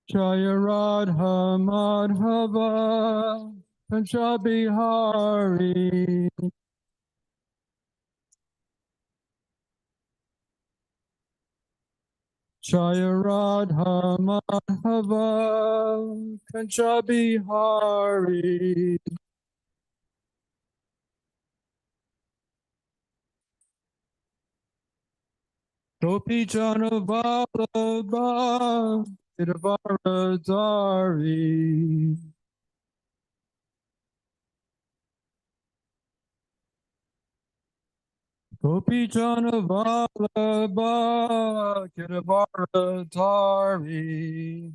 Jaya Radha Madhava Punjabi Hari. Jaya Radha Madhava Punjabi Hari. Gopi Jana Vallabha Idavaradari. Gopi Jana Vallabha Idavaradari.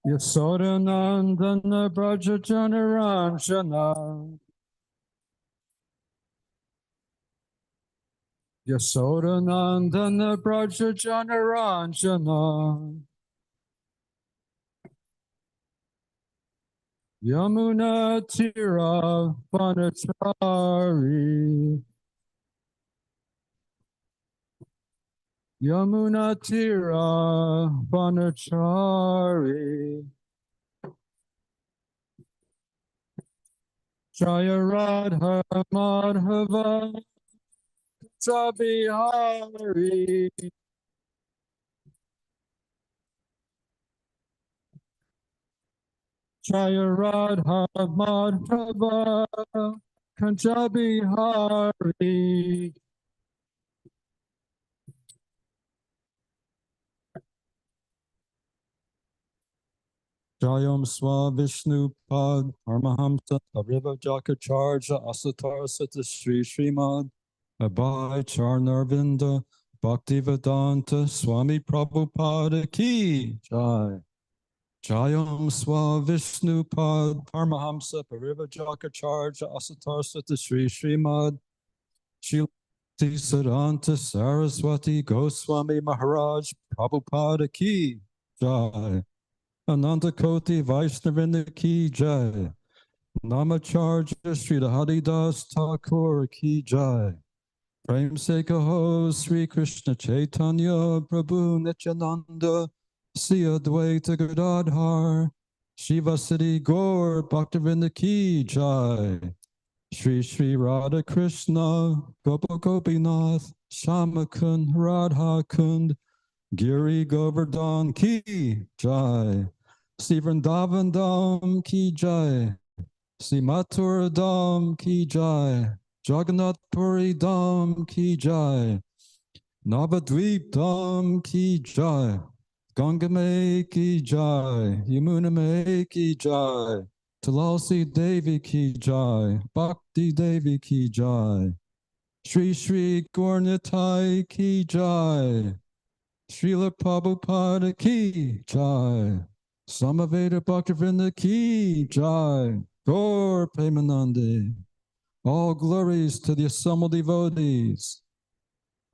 Yasodanandana Braja Janaranjana. Yasodanandana Braja Janaranjana. Yamuna Tira Vanachari. Yamuna Tira Vanachari. Jaya Radha Madhava Sabihari. Jaya Radha Madhava Kanjabihari. Jayam Swa Vishnu Pad Paramahamsa Ariva Jakacharja Asatar Sata Sri Srimad Abhay Charnarvinda Bhaktivedanta Swami Prabhupada Ki Jai. Jayam Swa Vishnu Pad Paramahamsa Pariva Jakacharja Asatar Sata Sri Srimad Shilati Siddhanta Saraswati Goswami Maharaj Prabhupada Ki Jai. Ananda Koti Vaishnavinda Ki Jai. Namacharya Sri Haridas Thakur Ki Jai. Prem Se Kaho Sri Krishna Chaitanya Prabhu Nityananda Sri Advaita Gadadhar Shiva Siddhi Gaur Bhaktivinoda Ki Jai. Shri Shri Radha Krishna Gopa Gopinath Shamakund Radha Kund Giri Govardhan Ki Jai. Sri Vrindavan Dham Ki Jai. Sri Mathura Dham Ki Jai. Jagannath Puri Dham Ki Jai. Navadvip Dham Ki Jai. Ganga Mai Ki Jai. Yamuna Mai Ki Jai. Tulasi Devi Ki Jai. Bhakti Devi Ki Jai. Shri Shri Gaurnitai Ki Jai. Srila Prabhupada Ki Jai. Samaveda Bhaktivinoda Ki Jai. Gaur Premanande. All glories to the assembled devotees.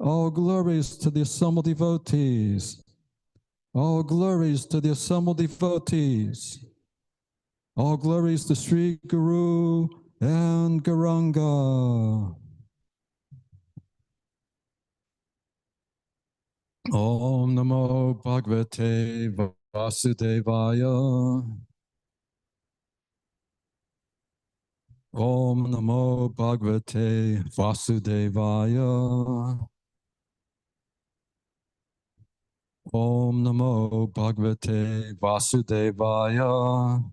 All glories to the assembled devotees. All glories to the assembled devotees. All glories to Sri Guru and Garanga. Om Namo Bhagavate Vasudevaya. Om Namo Bhagavate Vasudevaya. Om Namo Bhagavate Vasudevaya.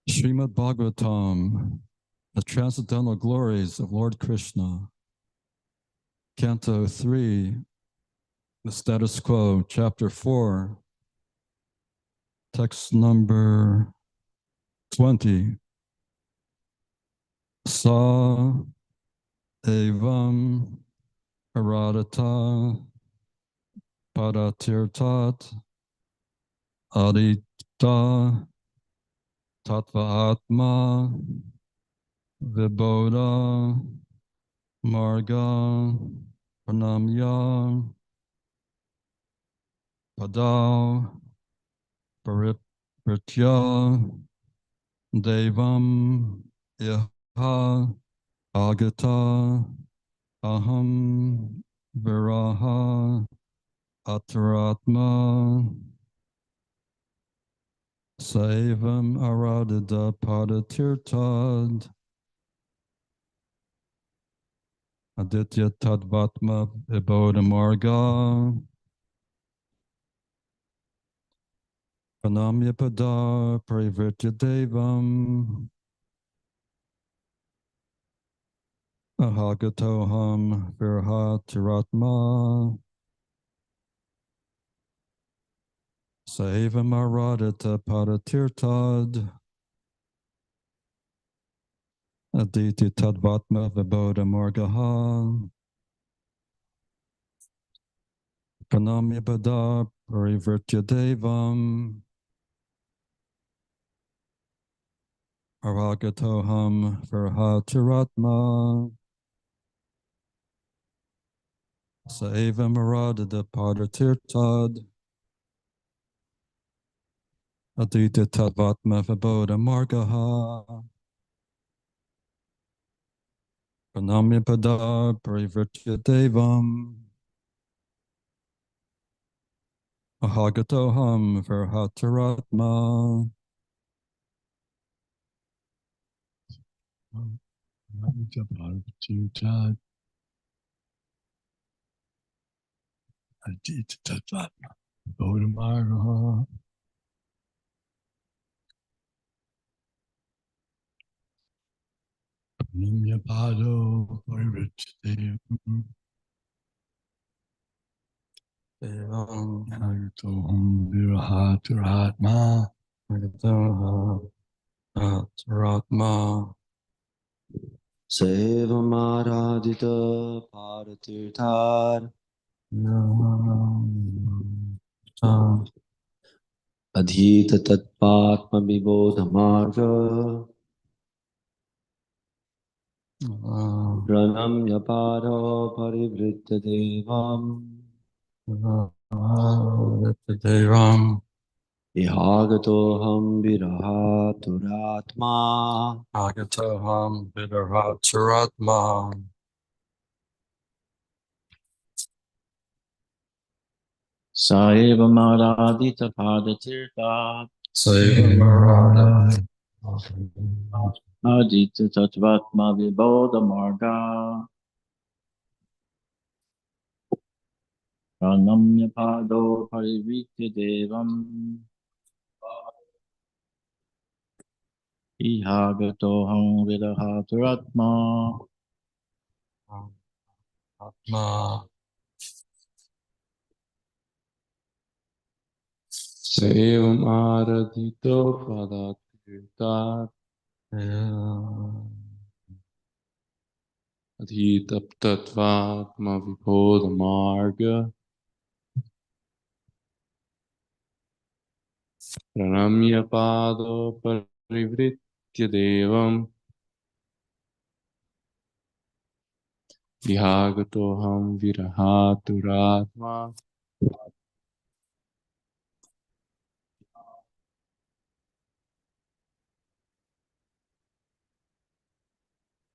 Srimad Bhagavatam, the Transcendental Glories of Lord Krishna. Canto 3, the Status Quo, Chapter 4, text number 20. Sa evam aradata paratirtat adita tattva atma vibodha marga pranamya padau paripritya devam iha Agata aham viraha ataratma saivam aradida padatirtad aditya tadvatma vibodhamarga pranamya pada parivritya devam ahagatoham virhatiratma saivam aradita padatirtad aditya tadvatma vibodhamarga pranamya pada parivritya devam aragatoham virhatiratma Saiva Maradada Padatirtad Adita Tadvatma Vaboda Margaha Pranamya Pada Parivritya Devam Ahagatoham Virhataratma Adita Tadvatma Vaboda Margaha Pranamya Pado Parivritya Devam Ahagatoham Virhataratma Ahagatoham Virhataratma Sevamaradita Padatirthar Adhita Tatpatma Vibodhamarga Pranamya Pado Parivritta Devam Devam Ihagatoham Virahaturatma Agatoham Vidaracharatma Saevamaradita Padatirthar Saivamarada Adhita Tatpatma Vibodhamarga Pranamya Pado Parivritta Devam Ihagatoham Virahaturatma Atma Sevam Aradhito Padatirthat Adhitaptatvatma Vibodhamarga Pranamya Pado Parivritya Devam Vihagatoham Virahaturatma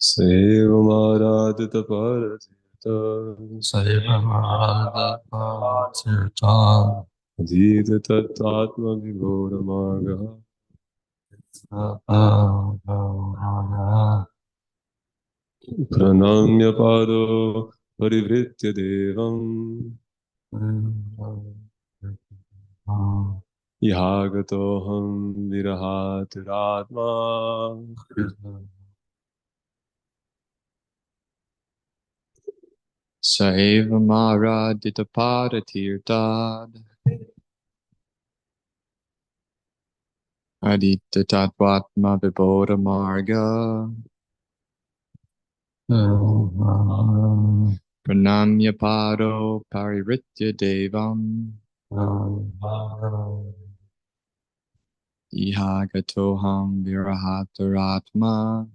Sevam Aradhita Padatirthat Saivamarada Tirtan Adhitaptatvatma Vibodhamarga Pranamya Pado Parivritya Devam Yagatoham Virahatiratma Saivamara Ditapada Tirtad Adita Tatvatma Vibodha Marga Pranamya Pado Pariritya Devam Ihagatoham Virahataratma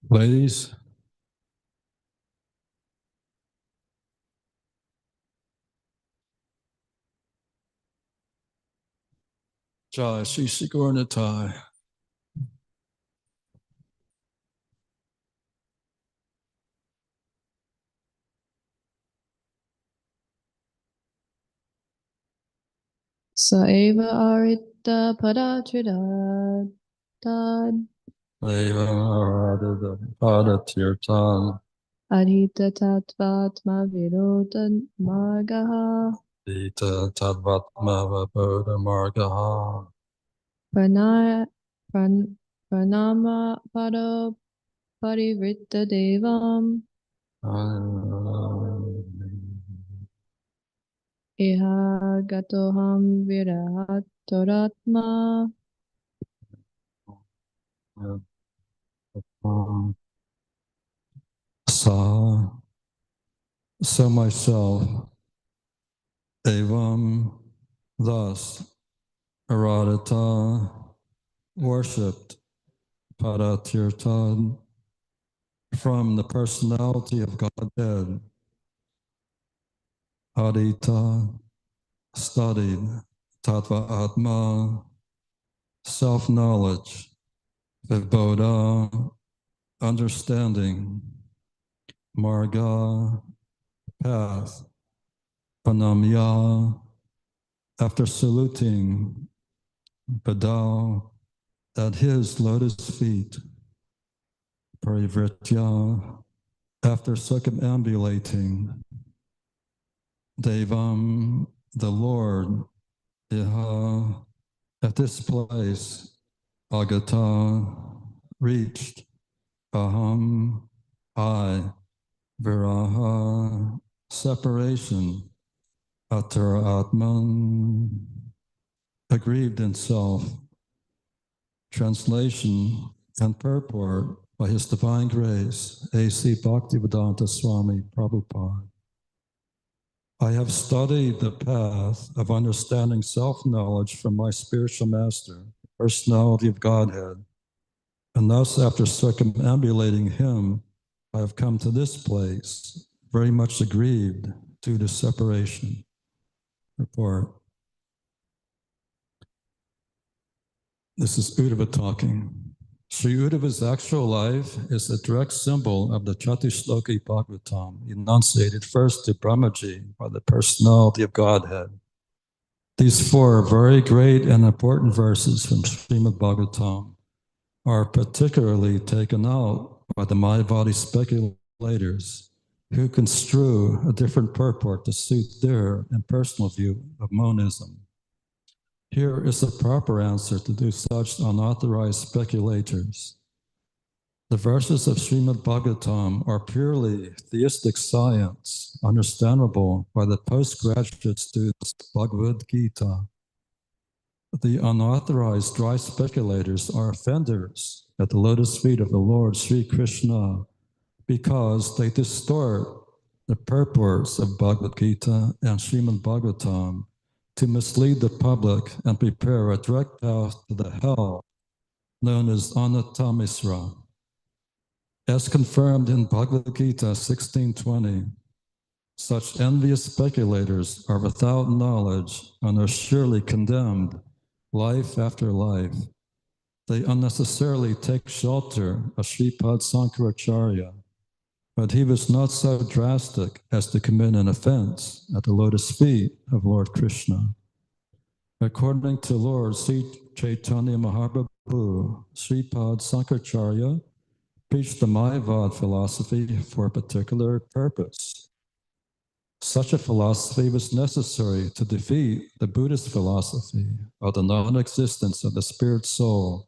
Ladies, Jai Shri Sigurnatai. Saeva arita padatridad Deva Padatirtan. adhita tattvatma virodan margaha Dita Tadvatma Vaboda Margaha. pranama pado parivritta devam iha gatoham virahatoratma So myself, Evam, thus, Aradata, worshipped, Padatirtan, from the personality of Godhead, Adita, studied, Tattva Atma, self-knowledge, Vibodha, understanding, Marga, path, Panamya, after saluting, Padao, at his lotus feet, Parivritya, after circumambulating, Devam, the Lord, Iha, at this place, Agata, reached, Aham, I, Viraha, separation, Atara Atman, aggrieved in self, translation and purport by His Divine Grace, A.C. Bhaktivedanta Swami Prabhupada. I have studied the path of understanding self-knowledge from my spiritual master, the personality of Godhead, and thus after circumambulating him, I have come to this place, very much aggrieved due to separation. Report. This is Uddhava talking. Sri Uddhava's actual life is a direct symbol of the Chatushloki Bhagavatam, enunciated first to Brahmaji by the personality of Godhead. These four very great and important verses from Srimad Bhagavatam are particularly taken out by the Mayavadi speculators who construe a different purport to suit their impersonal view of monism. Here is a proper answer to do such unauthorized speculators. The verses of Srimad Bhagavatam are purely theistic science, understandable by the postgraduate students of Bhagavad Gita. The unauthorized dry speculators are offenders at the lotus feet of the Lord Sri Krishna because they distort the purports of Bhagavad Gita and Srimad Bhagavatam to mislead the public and prepare a direct path to the hell known as Anatamisra. As confirmed in Bhagavad Gita 16:20, such envious speculators are without knowledge and are surely condemned life after life. They unnecessarily take shelter of Sripad Sankaracharya, but he was not so drastic as to commit an offense at the lotus feet of Lord Krishna. According to Lord Sri Chaitanya Mahaprabhu, Sripad Sankaracharya preached the Mayavad philosophy for a particular purpose. Such a philosophy was necessary to defeat the Buddhist philosophy of the non-existence of the spirit soul,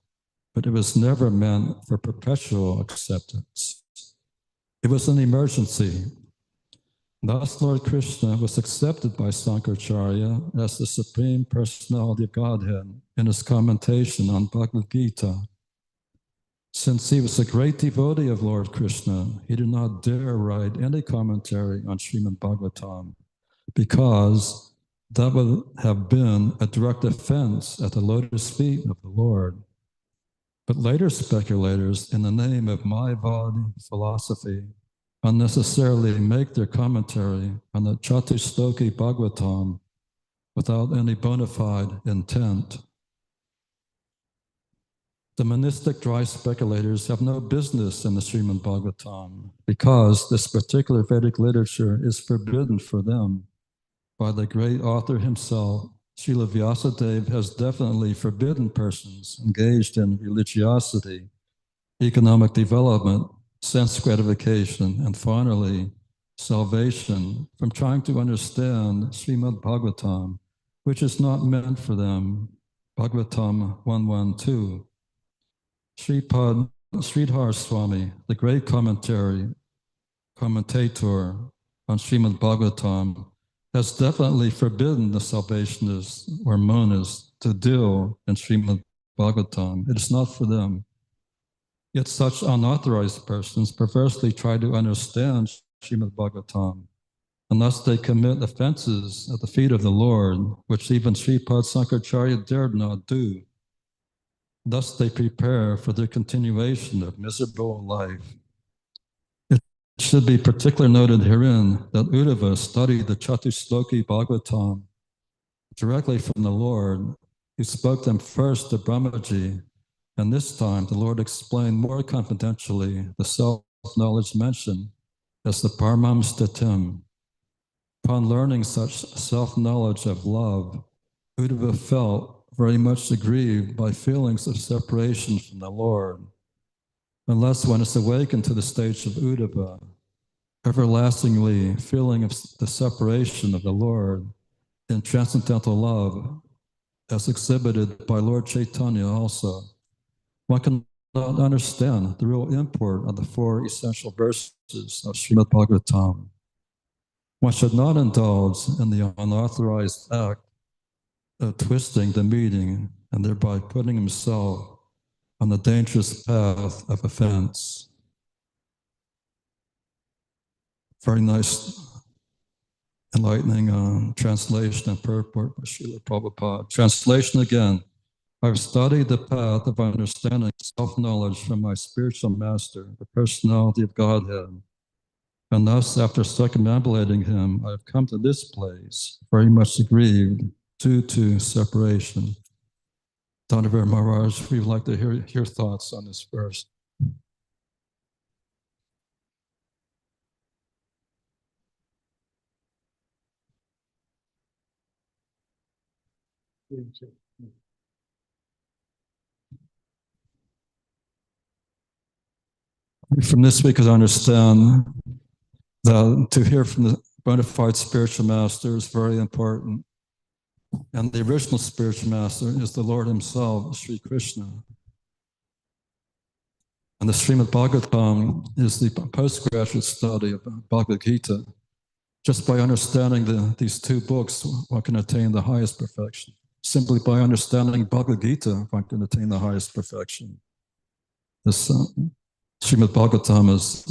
but it was never meant for perpetual acceptance. It was an emergency. Thus, Lord Krishna was accepted by Sankaracharya as the Supreme Personality of Godhead in his commentation on Bhagavad Gita. Since he was a great devotee of Lord Krishna, he did not dare write any commentary on Srimad Bhagavatam because that would have been a direct offense at the lotus feet of the Lord. But later speculators, in the name of Mayavadi philosophy, unnecessarily make their commentary on the Chatushloki Bhagavatam without any bona fide intent. The monistic dry speculators have no business in the Srimad Bhagavatam because this particular Vedic literature is forbidden for them by the great author himself. Srila Vyasadeva has definitely forbidden persons engaged in religiosity, economic development, sense gratification, and finally, salvation from trying to understand Srimad Bhagavatam, which is not meant for them. Bhagavatam 112. Sridhar Swami, the great commentator on Srimad Bhagavatam, has definitely forbidden the salvationists or monists to deal in Srimad Bhagavatam. It is not for them. Yet such unauthorized persons perversely try to understand Srimad Bhagavatam, unless they commit offenses at the feet of the Lord, which even Sripad Sankaracharya dared not do. Thus they prepare for the continuation of miserable life. It should be particularly noted herein that Uddhava studied the Chatushloki Bhagavatam directly from the Lord. He spoke them first to Brahmaji, and this time the Lord explained more confidentially the self-knowledge mentioned as the Paramam Statim. Upon learning such self-knowledge of love, Uddhava felt very much aggrieved by feelings of separation from the Lord. Unless one is awakened to the stage of Uddhava, everlastingly feeling of the separation of the Lord in transcendental love, as exhibited by Lord Chaitanya also, one cannot understand the real import of the 4 essential verses of Srimad Bhagavatam. One should not indulge in the unauthorized act of twisting the meaning and thereby putting himself on the dangerous path of offense. Very nice, enlightening translation and purport by Srila Prabhupada. Translation again. I've studied the path of understanding self-knowledge from my spiritual master, the personality of Godhead. And thus, after circumambulating him, I've come to this place, very much aggrieved due to separation. Dhanavir Maharaj, we'd like to hear your thoughts on this verse. From this, we could understand that to hear from the bona fide spiritual master is very important. And the original spiritual master is the Lord himself, Sri Krishna. And the Srimad Bhagavatam is the postgraduate study of Bhagavad Gita. Just by understanding these 2 books, one can attain the highest perfection. Simply by understanding Bhagavad Gita, one can attain the highest perfection. This Srimad Bhagavatam is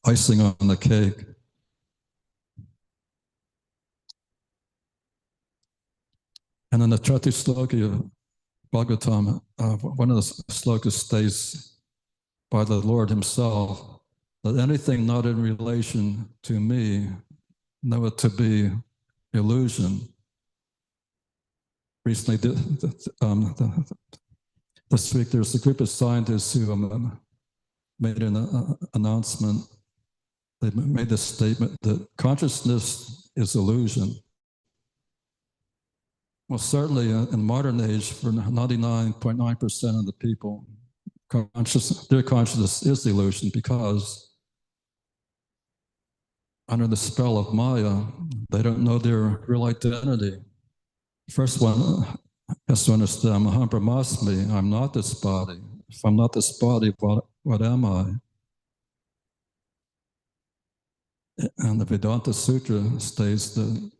icing on the cake. And in the Chatushloki of Bhagavatam, one of the slokas states by the Lord himself that anything not in relation to me, know it to be illusion. Recently, this week, there's a group of scientists who made an announcement. They made this statement that consciousness is illusion. Well, certainly in modern age, for 99.9% of the people, their consciousness is illusion because under the spell of Maya, they don't know their real identity. First one has to understand, Aham Brahmasmi, I'm not this body. If I'm not this body, what am I? And the Vedanta Sutra states that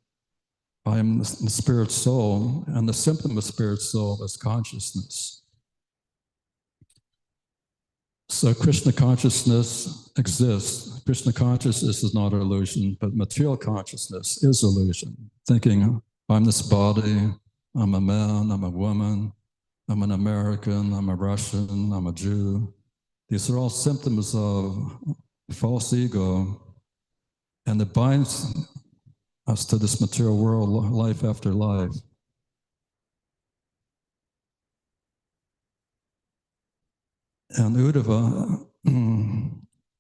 I am the spirit soul, and the symptom of spirit soul is consciousness. So Krishna consciousness exists. Krishna consciousness is not an illusion, but material consciousness is illusion. Thinking, I'm this body, I'm a man, I'm a woman, I'm an American, I'm a Russian, I'm a Jew. These are all symptoms of false ego, and it binds us to this material world, life after life. And Uddhava,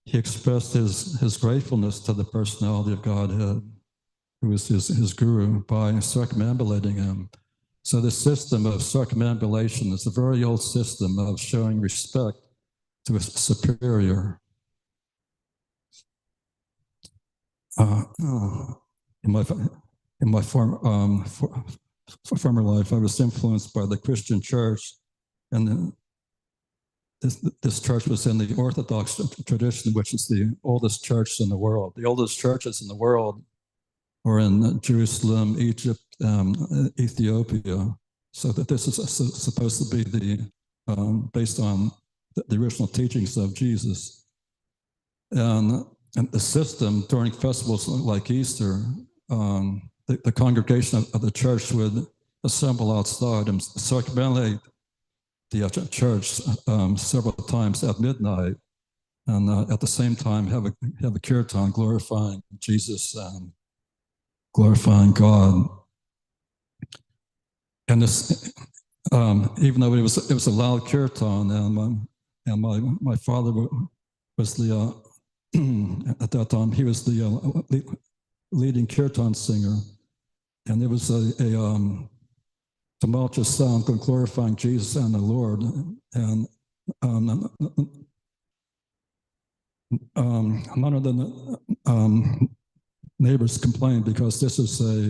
he expressed his gratefulness to the personality of Godhead, who was his guru, by circumambulating him. So the system of circumambulation is a very old system of showing respect to a superior. In my former life, I was influenced by the Christian church, and this church was in the Orthodox tradition, which is the oldest church in the world. The oldest churches in the world were in Jerusalem, Egypt, Ethiopia. So that this is supposed to be based on the original teachings of Jesus. And the system during festivals like Easter, the congregation of the church would assemble outside and circumambulate the church several times at midnight, and at the same time have a kirtan glorifying Jesus and glorifying God. And this, even though it was a loud kirtan, and my father was the at that time he was the leading kirtan singer, and there was a tumultuous sound glorifying Jesus and the Lord, and none of the neighbors complained because this is a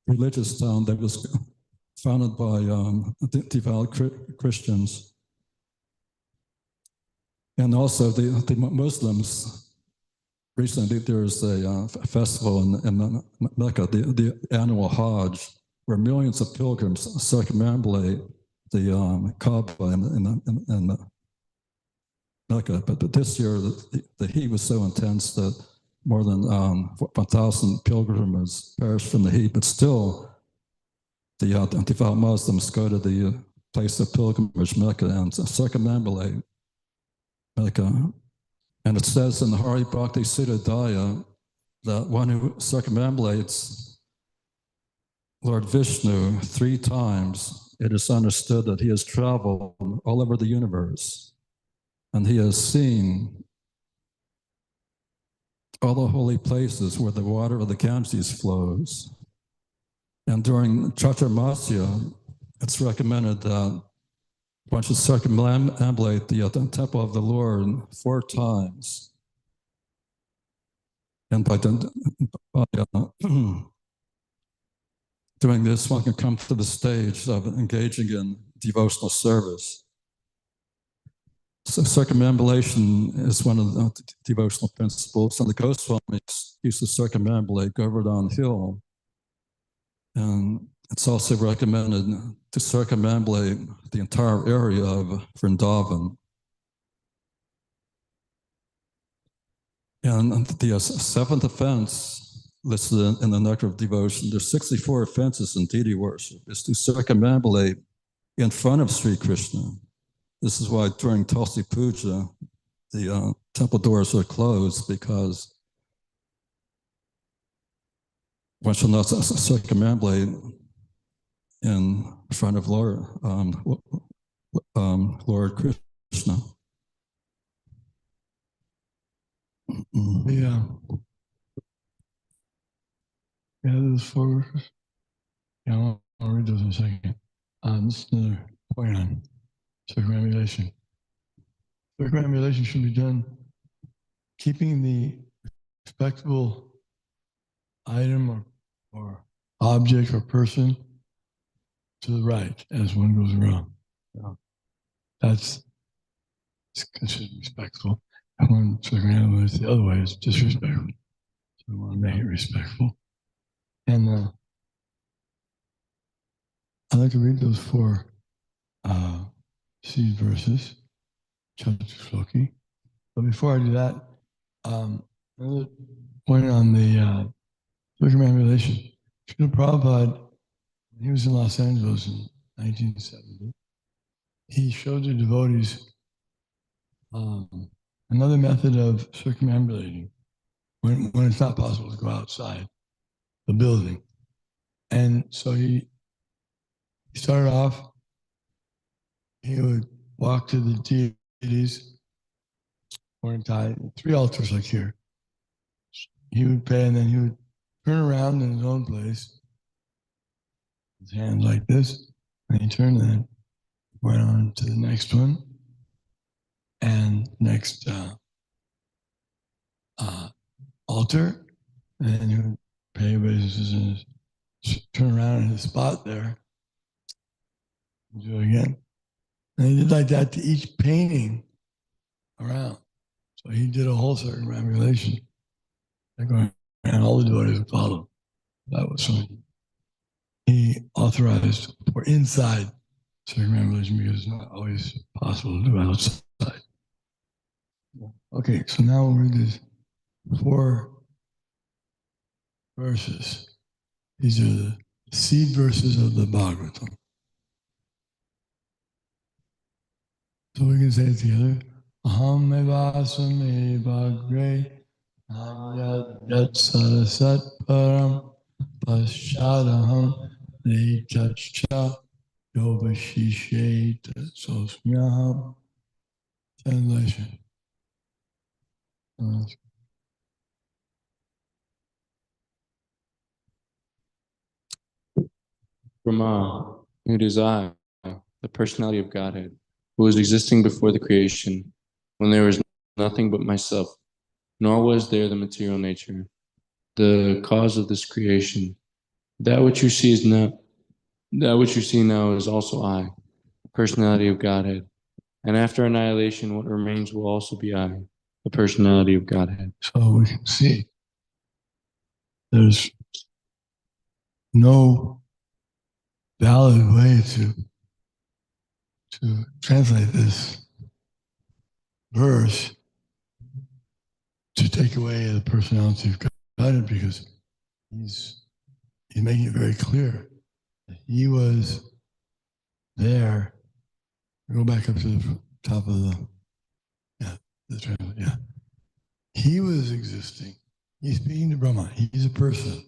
religious town that was founded by devout Christians. And also the Muslims. Recently, there's a festival in Mecca, the annual Hajj, where millions of pilgrims circumambulate the Kaaba in Mecca. But this year, the heat was so intense that more than 1,000 pilgrims perished from the heat. But still, the devout Muslims go to the place of pilgrimage, Mecca, and circumambulate Mecca. And it says in the Hare Bhakti Siddhadaya that one who circumambulates Lord Vishnu 3 times, it is understood that he has traveled all over the universe, and he has seen all the holy places where the water of the Ganges flows. And during Chaturmasya, it's recommended that one should circumambulate the temple of the Lord 4 times. And by doing this, one can come to the stage of engaging in devotional service. So circumambulation is one of the devotional principles, and the Goswamis used to circumambulate Govardhan Hill. And it's also recommended to circumambulate the entire area of Vrindavan. And the 7th offense listed in the Nectar of Devotion, there's 64 offenses in deity worship, is to circumambulate in front of Sri Krishna. This is why during Tulsi Puja, the temple doors are closed, because one shall not circumambulate in front of Lord Krishna. Yeah, those 4 verses. Yeah, I'll read those in a second. This is another point on circumambulation. Circumambulation should be done keeping the respectable item or object or person to the right as one goes around. Yeah. That's considered respectful. If one circumambulates the other way, it's disrespectful. So we want to make it respectful. And I'd like to read those 4 seed verses, Chatusloki. But before I do that, another point on the circumambulation. Srila Prabhupada, when he was in Los Angeles in 1970, he showed the devotees another method of circumambulating when it's not possible to go outside the building. And so he started off he would walk to the deities, three altars like here. He would pay, and then he would turn around in his own place, his hands like this, and he turned and then went on to the next one, and next altar, and then he would pay obeisances and turn around in his spot there, and do it again. And he did like that to each painting around. So he did a whole circumambulation. And all the devotees would follow. That was something he authorized for inside circumambulation because it's not always possible to do outside. Okay, so now we'll read these 4 verses. These are the seed verses of the Bhagavatam. So we can say it together. Aham evasam evagre yat sarasat param paschadaham netacha yovashisheta sosmyaham. Translation. Brahma, it is I, the personality of Godhead, who was existing before the creation, when there was nothing but myself, nor was there the material nature, the cause of this creation. That which you see now is also I, the personality of Godhead. And after annihilation, what remains will also be I, the personality of Godhead. So we can see there's no valid way to translate this verse to take away the personality of God, because he's making it very clear that he was there. Go back up to the top of the He was existing. He's speaking to Brahma. He's a person.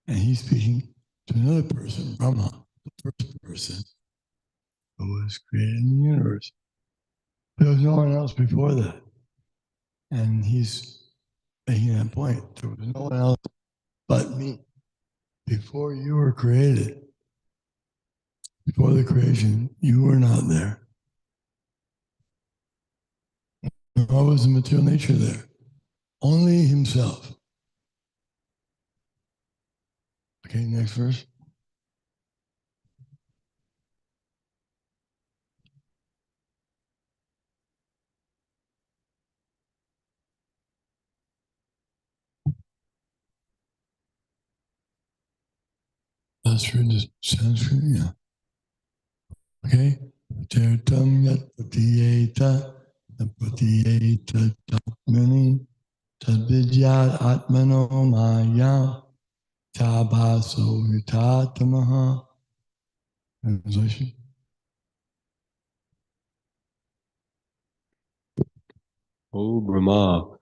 And he's speaking to another person, Brahma, the first person who was created in the universe. There was no one else before that. And he's making that point. There was no one else but me. Before you were created, before the creation, you were not there. Nor was the material nature there. Only himself. Okay, next verse. That's for the Sanskrit, yeah. Okay. Tirtam yat patiyeta patiyeta tatmani tadvidyat atmano maya tabaso vitatamaha. Translation. O Brahma,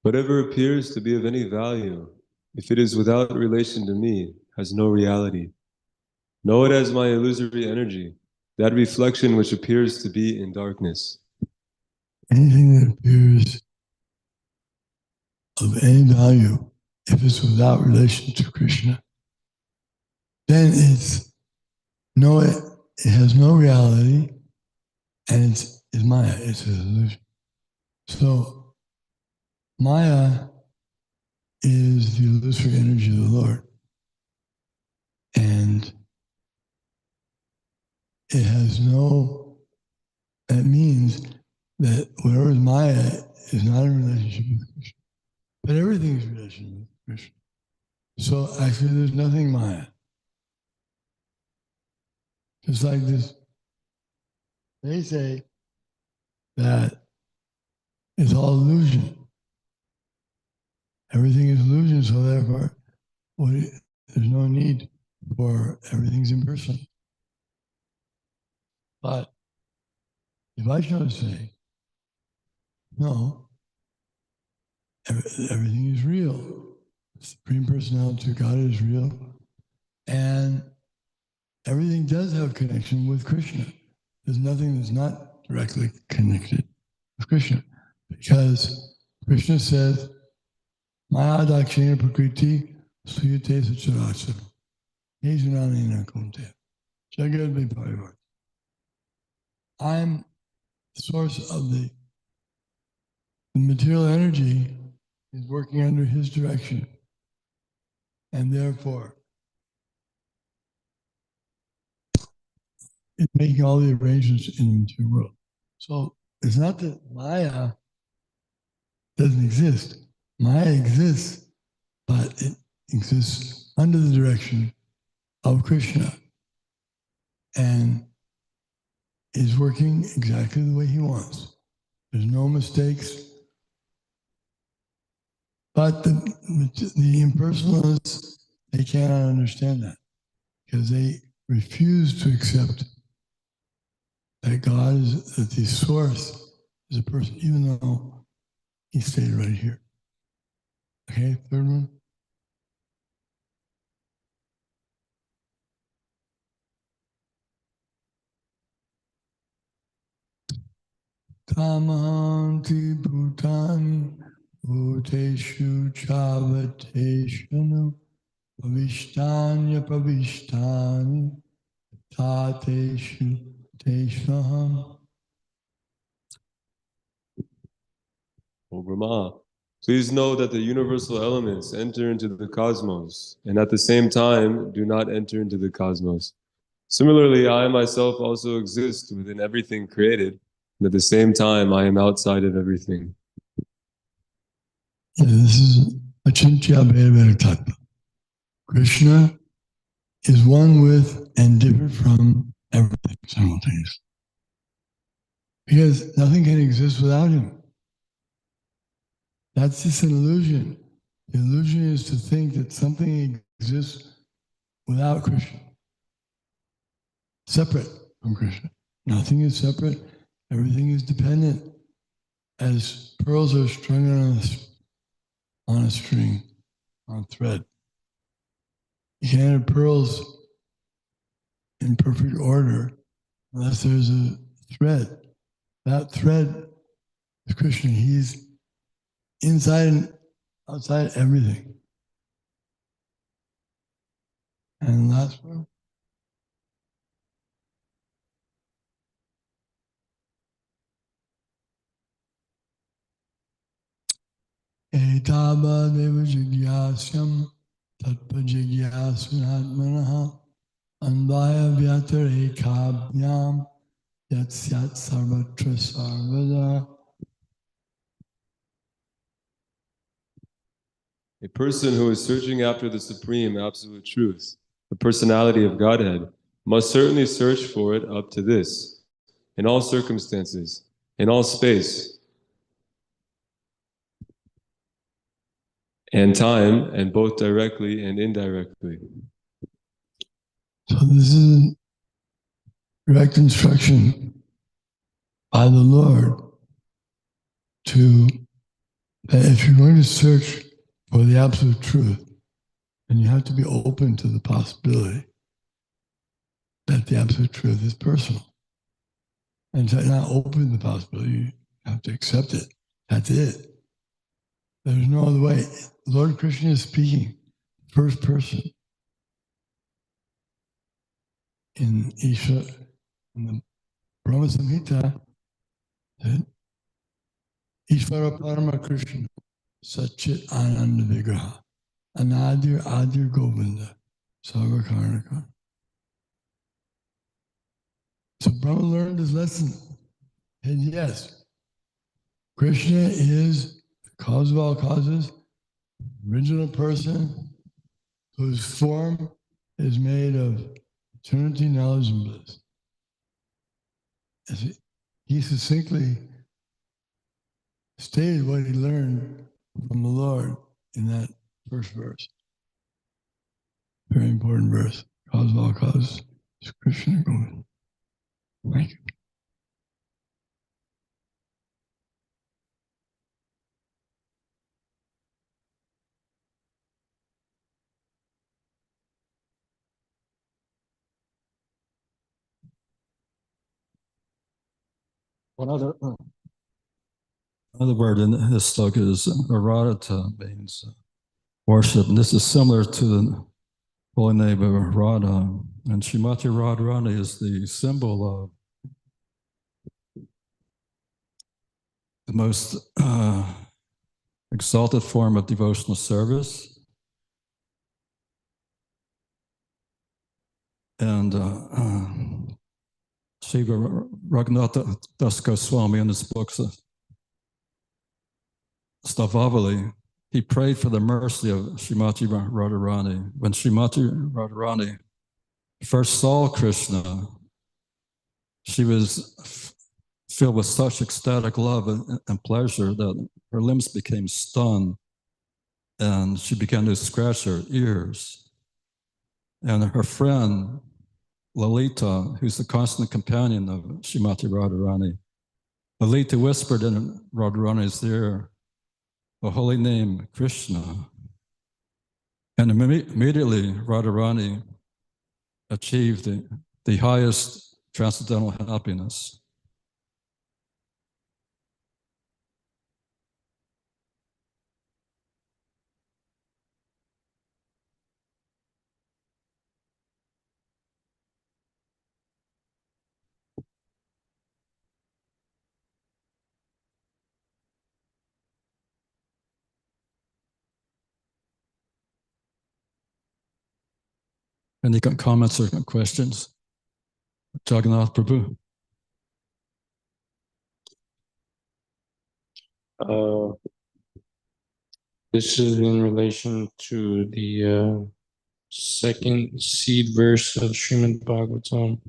whatever appears to be of any value, if it is without relation to me, has no reality. Know it as my illusory energy, that reflection which appears to be in darkness. Anything that appears of any value, if it's without relation to Krishna, then it has no reality, and it's Maya, it's an illusion. So Maya is the illusory energy of the Lord. And that means that whatever is Maya is not in relationship with Krishna. But everything is in relationship with Krishna. So actually there's nothing Maya. Just like this, they say that it's all illusion. Everything is illusion, so therefore there's no need for everything's impersonal. But if I try to say, no, everything is real. The Supreme Personality of God is real. And everything does have connection with Krishna. There's nothing that's not directly connected with Krishna. Because Krishna says, Maya dakshina prakriti suyate sacharacha. Yejunanina kunte. Jagad viparivar. I'm the source of the material energy is working under his direction. And therefore, it's making all the arrangements in the material world. So it's not that Maya doesn't exist. Maya exists, but it exists under the direction of Krishna and is working exactly the way he wants. There's no mistakes. But the impersonalists, they cannot understand that because they refuse to accept that God is, that the source is a person, even though he stayed right here. Okay, third one. Tamahanti bhutani bhuteshu chavateshanu pavishtanya pavishtani tateshu teshvaham. O Brahma, please know that the universal elements enter into the cosmos and at the same time do not enter into the cosmos. Similarly, I myself also exist within everything created, and at the same time I am outside of everything. Yeah, this is Achintya Bheda Tattva. Krishna is one with and different from everything simultaneously. Because nothing can exist without him. That's just an illusion. The illusion is to think that something exists without Krishna, separate from Krishna. Nothing is separate. Everything is dependent. As pearls are strung on a string, on a thread. You can't have pearls in perfect order unless there's a thread. That thread is Krishna. He's inside and outside everything. And the last one. Etaba deva jigyasyam tatpa jigyasunatmanaha andaya vyatare kabhyam yatsyat sarvatra sarvada. A person who is searching after the supreme absolute truth, the personality of Godhead, must certainly search for it up to this, in all circumstances, in all space and time, and both directly and indirectly. So this is direct instruction by the Lord to that if you're going to search for the absolute truth, then you have to be open to the possibility that the absolute truth is personal. And to not open the possibility, you have to accept it. That's it. There's no other way. Lord Krishna is speaking first person in Isha, in the Brahma Samhita, that Ishvara Parama Krishna Satchit Ananda Vigraha Anadir Adir Govinda Sarvakarnaka. So Brahma learned his lesson. And yes, Krishna is the cause of all causes, original person whose form is made of eternity, knowledge, and bliss. As he succinctly stated what he learned from the Lord in that first verse. Very important verse. Cause of all causes is Krishna Govinda. Thank you. Another word in this sloka is Aradhata, means worship. And this is similar to the holy name of Radha. And Srimati Radharani is the symbol of the most exalted form of devotional service. And Shiva Raghunatha Das Goswami in his books, Stavavali, he prayed for the mercy of Srimati Radharani. When Srimati Radharani first saw Krishna, she was filled with such ecstatic love and pleasure that her limbs became stunned and she began to scratch her ears. And her friend, Lalita, who's the constant companion of Srimati Radharani, Lalita whispered in Radharani's ear, the holy name, Krishna. And immediately Radharani achieved the highest transcendental happiness. Any comments or questions? Jagannath Prabhu. This is in relation to the second seed verse of Srimad Bhagavatam.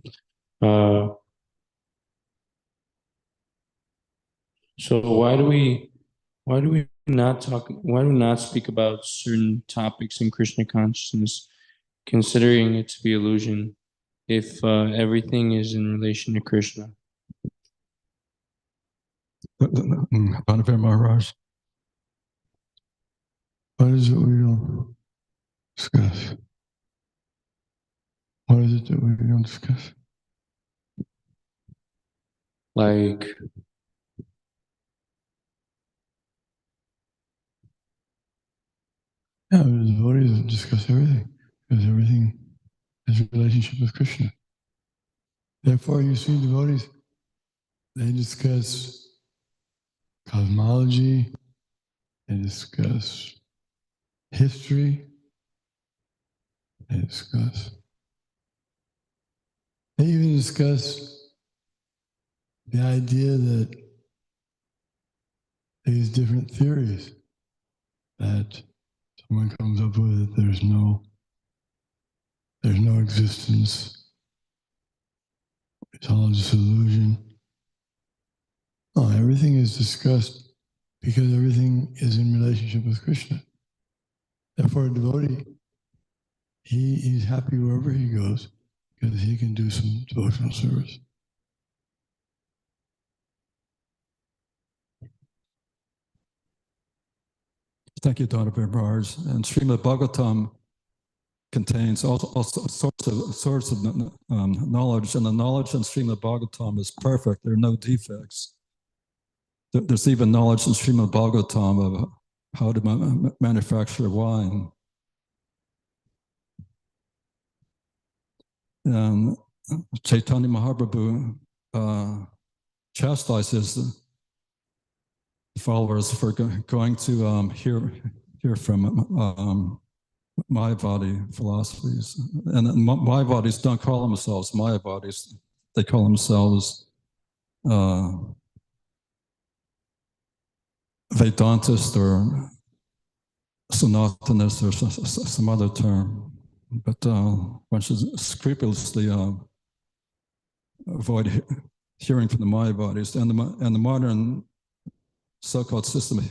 So why do we not speak about certain topics in Krishna consciousness, considering it to be illusion, if everything is in relation to Krishna? Bhanavar Maharaj. What is it we don't discuss? What is it that we don't discuss? Like, yeah, the devotees discuss everything, because everything has a relationship with Krishna. Therefore, you see devotees, they discuss cosmology, they discuss history, they even discuss the idea that these different theories that someone comes up with, that there's no existence, it's all just illusion. No, everything is discussed because everything is in relationship with Krishna. Therefore, a devotee, he's happy wherever he goes because he can do some devotional service. Thank you, Dr. Maharaj. And Srimad Bhagavatam contains all sorts of knowledge, and the knowledge in Srimad Bhagavatam is perfect. There are no defects. There's even knowledge in Srimad Bhagavatam of how to manufacture wine. And Chaitanya Mahaprabhu chastises the followers for going to hear from Mayavadi philosophies. And Mayavadis don't call themselves Mayavadis. They call themselves Vedantist or Sanatanist or some other term. But one should scrupulously avoid hearing from the Mayavadis. And the modern so-called system of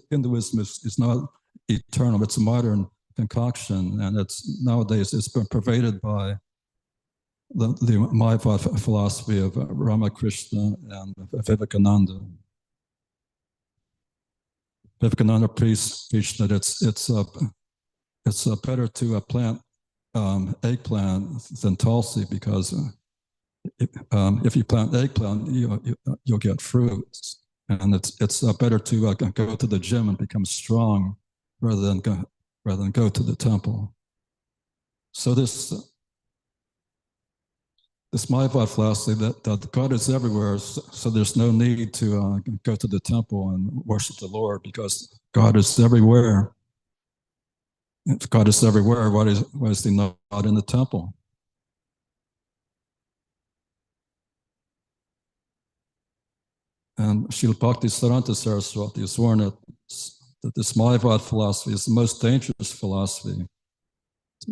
Hinduism is not eternal. It's a modern concoction, and nowadays it's been pervaded by the Mayavad philosophy of Ramakrishna and Vivekananda. Vivekananda preached that it's better to plant eggplant than tulsi, because if you plant eggplant, you'll get fruits. And it's better to go to the gym and become strong rather than go to the temple. So this Mayavad philosophy that God is everywhere, so there's no need to go to the temple and worship the Lord because God is everywhere. If God is everywhere, why is he not in the temple? And Srila Bhakti Saranta Saraswati has warned that this Mayavad philosophy is the most dangerous philosophy.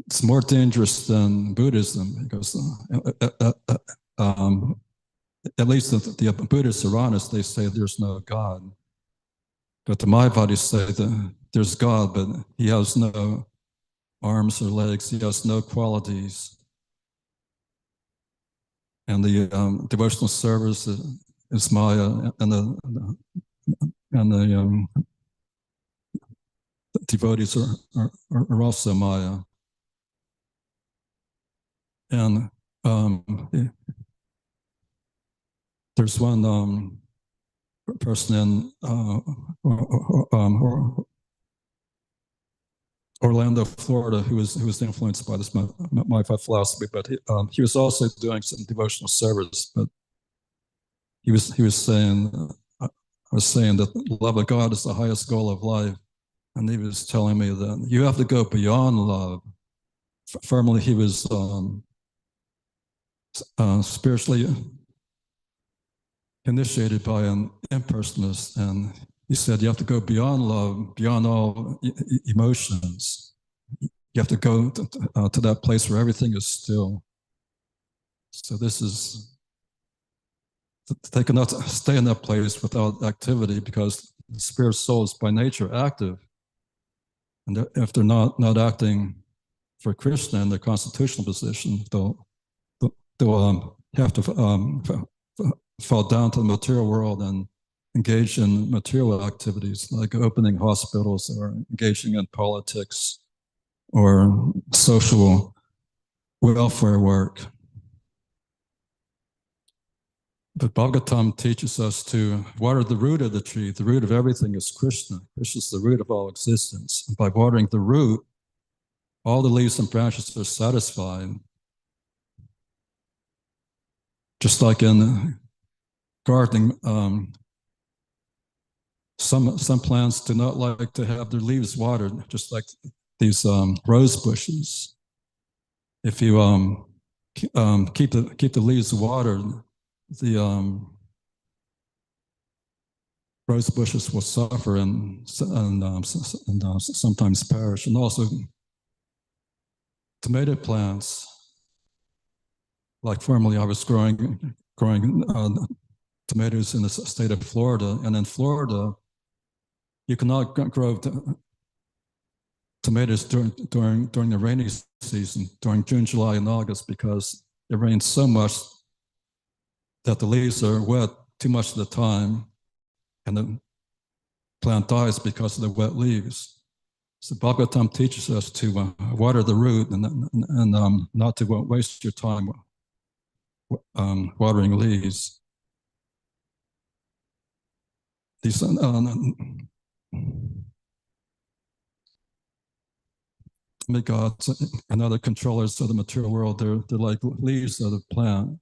It's more dangerous than Buddhism because at least the Buddhists are honest. They say there's no God. But the Mayavadis say that there's God, but he has no arms or legs. He has no qualities. And the devotional service is Maya, and the devotees are also Maya. And there's one person in Orlando, Florida, who was influenced by this Mayavad philosophy, but he was also doing some devotional service. But he was saying, I was saying that love of God is the highest goal of life, and he was telling me that you have to go beyond love. Formerly, he was spiritually initiated by an impersonalist, and he said you have to go beyond love, beyond all emotions. You have to go to that place where everything is still. So this is, they cannot stay in that place without activity because the spirit soul is by nature active. And if they're not acting for Krishna in their constitutional position, they'll have to fall down to the material world and engage in material activities like opening hospitals or engaging in politics or social welfare work. But Bhagavatam teaches us to water the root of the tree. The root of everything is Krishna. Krishna is the root of all existence. And by watering the root, all the leaves and branches are satisfied. Just like in gardening, some plants do not like to have their leaves watered, just like these rose bushes. If you keep the leaves watered, the rose bushes will suffer and sometimes perish. And also tomato plants, like formerly I was growing tomatoes in the state of Florida, and in Florida you cannot grow tomatoes during the rainy season, during June, July, and August, because it rains so much that the leaves are wet too much of the time, and the plant dies because of the wet leaves. So Bhagavatam teaches us to water the root and not to waste your time watering leaves. These demigods and other controllers of the material world, they're like leaves of the plant.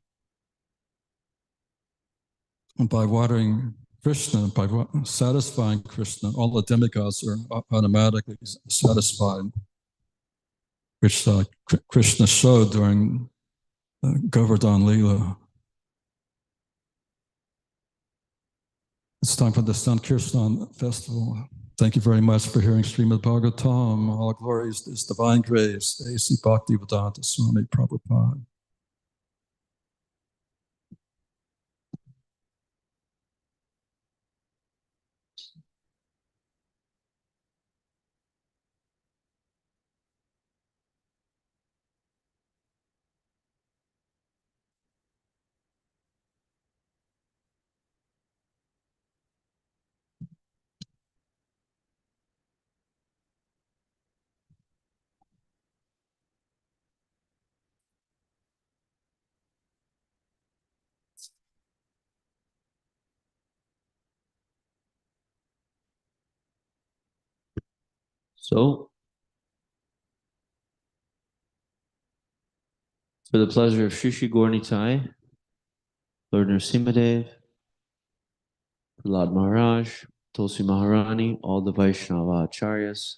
And by watering Krishna, by satisfying Krishna, all the demigods are automatically satisfied, which Krishna showed during Govardhan Leela. It's time for the Sankirtan festival. Thank you very much for hearing Srimad Bhagavatam. All glories to His divine grace, A.C. Bhaktivedanta Swami Prabhupada. So, for the pleasure of Shri Gaurnitai, Lord Nrsimhadev, Prahlad Maharaj, Tulsi Maharani, all the Vaishnava Acharyas,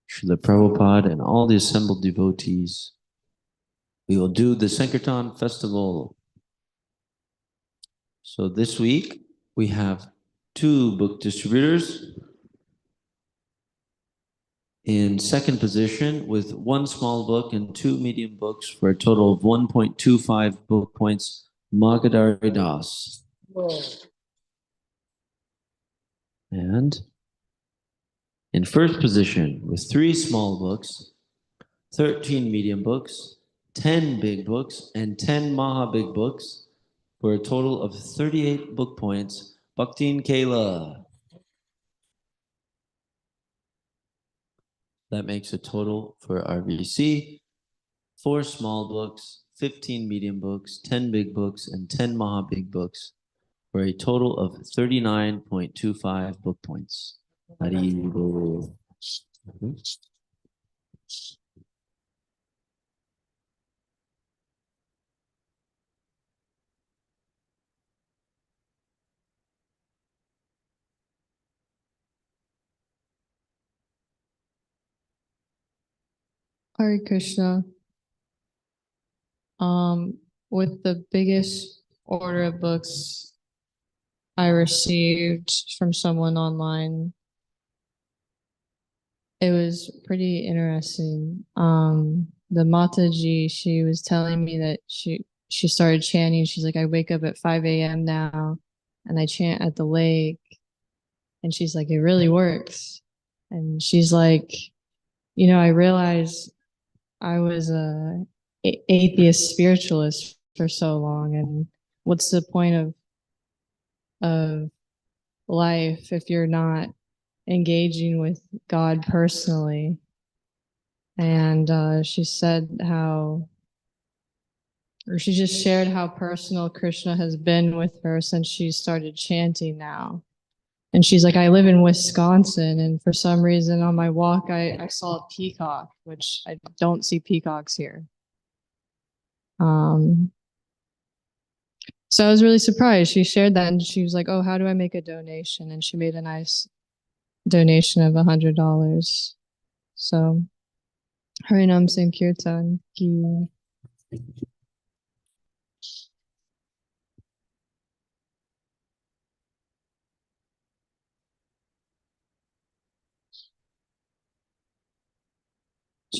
Srila Prabhupada, and all the assembled devotees, we will do the Sankirtan festival. So this week, we have 2 book distributors in second position with 1 small book and 2 medium books for a total of 1.25 book points, Magadari Das. And in first position with 3 small books, 13 medium books, 10 big books, and 10 Maha big books for a total of 38 book points, Bhaktin Kela. That makes a total for RBC, 4 small books, 15 medium books, 10 big books, and 10 Maha big books for a total of 39.25 book points. Hari Bol. Hare Krishna. With the biggest order of books I received from someone online, it was pretty interesting. The Mataji, she was telling me that she started chanting. She's like, I wake up at 5 a.m. now and I chant at the lake. And she's like, it really works. And she's like, I realized I was a atheist spiritualist for so long, and what's the point of life if you're not engaging with God personally? And she said she just shared how personal Krishna has been with her since she started chanting now. And she's like, I live in Wisconsin, and for some reason on my walk, I saw a peacock, which I don't see peacocks here. So I was really surprised. She shared that, and she was like, oh, how do I make a donation? And she made a nice donation of $100. So, Harinam Sankirtan ki.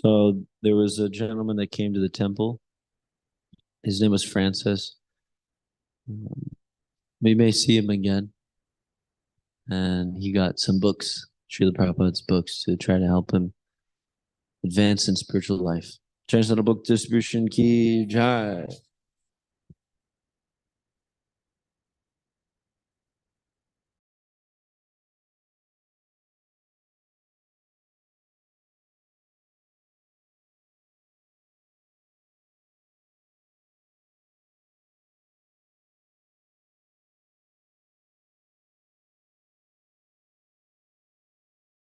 So there was a gentleman that came to the temple. His name was Francis. We may see him again. And he got some books, Srila Prabhupada's books, to try to help him advance in spiritual life. Transcendental Book Distribution Ki Jai.